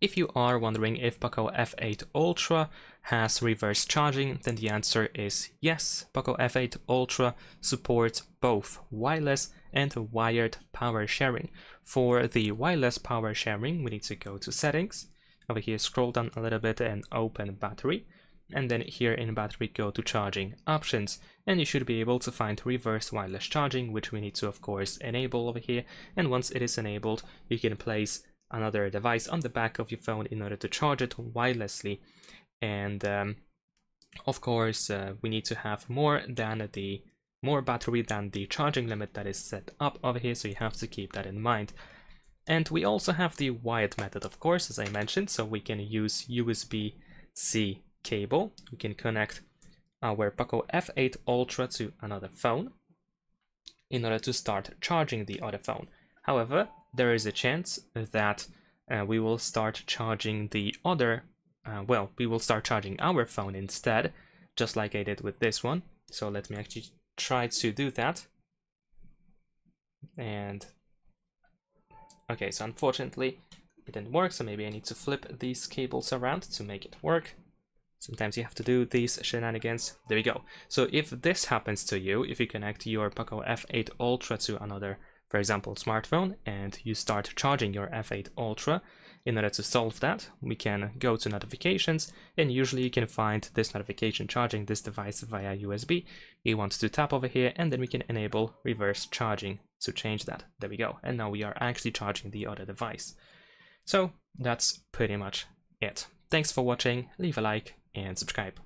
If you are wondering if POCO F8 Ultra has reverse charging, then the answer is yes. POCO F8 Ultra supports both wireless and wired power sharing. For the wireless power sharing, we need to go to settings. Over here, scroll down a little bit and open battery. And then here in battery, go to charging options. And you should be able to find reverse wireless charging, which we need to, of course, enable over here. And once it is enabled, you can place another device on the back of your phone in order to charge it wirelessly. And of course, we need to have more battery than the charging limit that is set up over here, so you have to keep that in mind. And we also have the wired method, of course, as I mentioned, so we can use USB-C cable. We can connect our POCO F8 Ultra to another phone in order to start charging the other phone. However, there is a chance that we will start charging we will start charging our phone instead, just like I did with this one. So let me actually try to do that. And okay, so unfortunately it didn't work, so maybe I need to flip these cables around to make it work. Sometimes you have to do these shenanigans. There we go. So if this happens to you, if you connect your POCO F8 Ultra to another, for example, smartphone, and you start charging your F8 Ultra, in order to solve that, we can go to notifications, and usually you can find this notification charging this device via USB. You want to tap over here, and then we can enable reverse charging to change that. There we go. And now we are actually charging the other device. So that's pretty much it. Thanks for watching. Leave a like and subscribe.